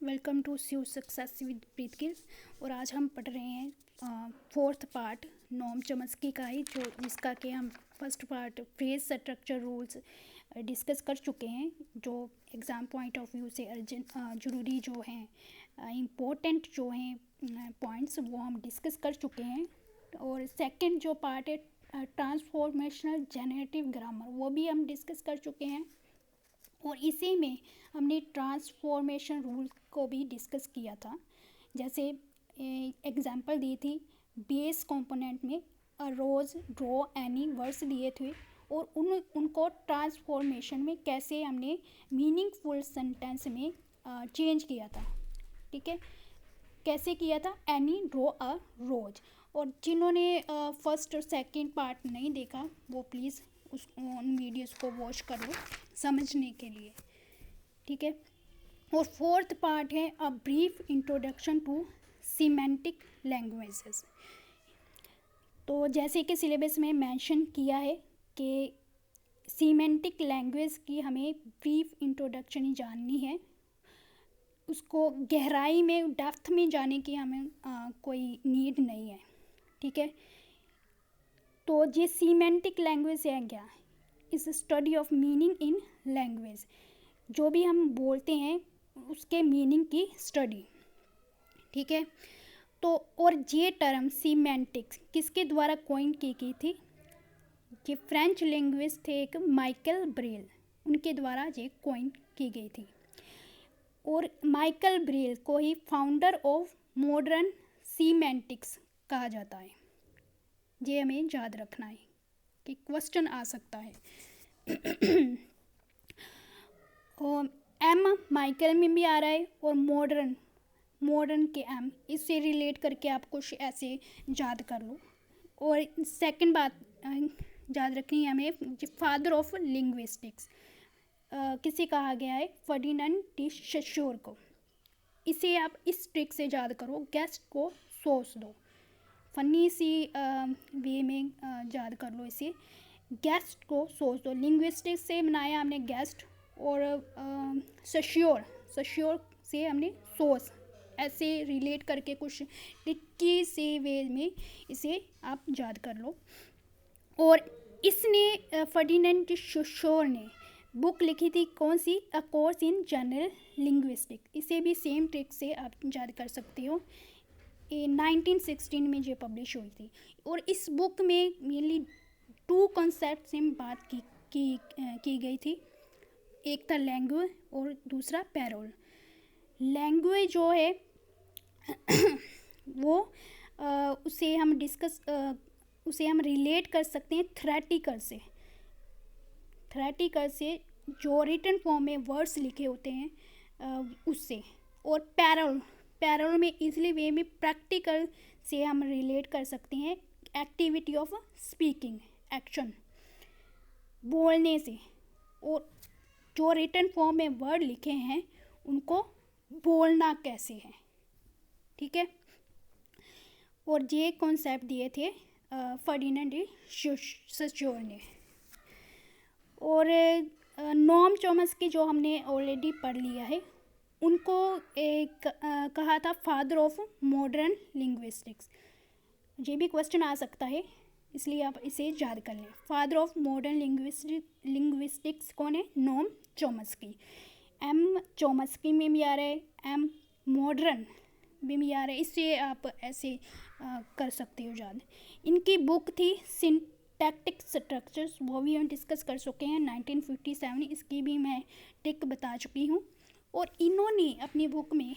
Welcome to स्यू success with Preet Gill. और आज हम पढ़ रहे हैं फोर्थ पार्ट नॉम चॉम्स्की का ही, जो जिसका कि हम first part phrase structure rules discuss कर चुके हैं, जो एग्ज़ाम पॉइंट ऑफ व्यू से ज़रूरी जो हैं इम्पोर्टेंट जो हैं पॉइंट्स वो हम डिस्कस कर चुके हैं। और सेकंड जो पार्ट है ट्रांसफॉर्मेशनल जेनरेटिव ग्रामर, वो भी हम डिस्कस कर चुके हैं। और इसी में हमने ट्रांसफॉर्मेशन रूल को भी डिस्कस किया था। जैसे एग्जांपल दी थी, बेस कंपोनेंट में अ रोज ड्रॉ एनी वर्ड्स दिए थे और उनको ट्रांसफॉर्मेशन में कैसे हमने मीनिंगफुल सेंटेंस में चेंज किया था। ठीक है, कैसे किया था, एनी ड्रॉ अ रोज। और जिन्होंने फर्स्ट और सेकंड पार्ट नहीं देखा वो प्लीज़ उन वीडियोस को वॉच करो समझने के लिए। ठीक है, और फोर्थ पार्ट है a brief introduction to semantic languages. तो जैसे कि सिलेबस में मेंशन किया है कि सीमेंटिक लैंग्वेज की हमें ब्रीफ इंट्रोडक्शन ही जाननी है, उसको गहराई में डेप्थ में जाने की हमें कोई नीड नहीं है। ठीक है, तो ये सीमेंटिक लैंग्वेज है क्या, इस study of meaning in language, जो भी हम बोलते हैं उसके मीनिंग की स्टडी। ठीक है, तो और ये टर्म सीमेंटिक्स किसके द्वारा कॉइन की गई थी, ये फ्रेंच लैंग्वेज थे एक माइकल ब्रेल, उनके द्वारा ये कॉइन की गई थी। और माइकल ब्रेल को ही फाउंडर ऑफ मॉडर्न सीमेंटिक्स कहा जाता है। ये हमें याद रखना है कि क्वेश्चन आ सकता है। और एम माइकल में भी आ रहा है और मॉडर्न के एम, इससे रिलेट करके आप कुछ ऐसे याद कर लो। और सेकंड बात याद रखनी है हमें, फादर ऑफ लिंग्विस्टिक्स किसे कहा गया है, फर्डिनेंड डी सॉसर को। इसे आप इस ट्रिक से याद करो, गेस्ट को सोच दो, फनी सी वे में याद कर लो इसे, गेस्ट को सोच दो। लिंग्विस्टिक्स से बनाया हमने गेस्ट और सश्योर से हमने सोच, ऐसे रिलेट करके कुछ ट्रिकी से वे में इसे आप याद कर लो। और इसने फर्डिनेंड डी सॉसर ने बुक लिखी थी कौन सी, a course in general linguistic, इसे भी सेम ट्रिक से आप याद कर सकते हो। 1916 में ये पब्लिश हुई थी। और इस बुक में मेनली 2 कॉन्सेप्ट से बात की गई थी, एक था लैंग्वेज और दूसरा पैरोल। लैंग्वेज जो है वो उसे हम रिलेट कर सकते हैं थ्रेटिकल से, जो रिटन फॉर्म में वर्ड्स लिखे होते हैं उससे। और पैरोल में इजली वे में प्रैक्टिकल से हम रिलेट कर सकते हैं एक्टिविटी ऑफ स्पीकिंग, एक्शन, बोलने से। और जो रिटन फॉर्म में वर्ड लिखे हैं उनको बोलना कैसे है। ठीक है, और ये कॉन्सेप्ट दिए थे फर्डिनेंड डी सॉसर ने। और नॉम चॉम्स्की जो हमने ऑलरेडी पढ़ लिया है, उनको एक कहा था फादर ऑफ मॉडर्न लिंग्विस्टिक्स। ये भी क्वेश्चन आ सकता है, इसलिए आप इसे याद कर लें। फादर ऑफ मॉडर्न लिंग्विस्टिक्स कौन है, नॉम चॉम्स्की। एम चॉम्स्की में भी आ रहा है, एम मॉडर्न में भी आ रहा है, इससे आप ऐसे कर सकते हो याद। इनकी बुक थी सिंटैक्टिक स्ट्रक्चर्स, वो भी हम डिस्कस कर चुके हैं 1957, इसकी भी मैं ट्रिक बता चुकी हूँ। और इन्होंने अपनी बुक में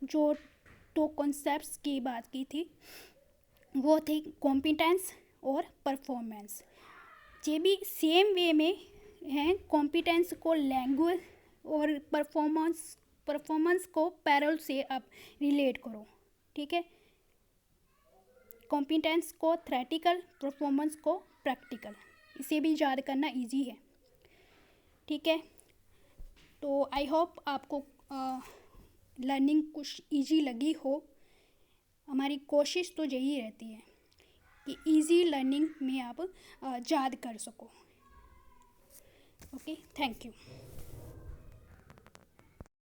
जो 2 कॉन्सेप्ट्स की बात की थी वो थे कॉम्पिटेंस और परफॉर्मेंस। ये भी सेम वे में हैं, कॉम्पिटेंस को लैंग्वेज और परफॉर्मेंस को पैरोल से आप रिलेट करो। ठीक है, कॉम्पिटेंस को थ्रेटिकल, परफॉर्मेंस को प्रैक्टिकल, इसे भी याद करना इजी है। ठीक है, तो आई होप आपको लर्निंग कुछ इजी लगी हो। हमारी कोशिश तो यही रहती है कि इजी लर्निंग में आप याद कर सको। Okay, thank you.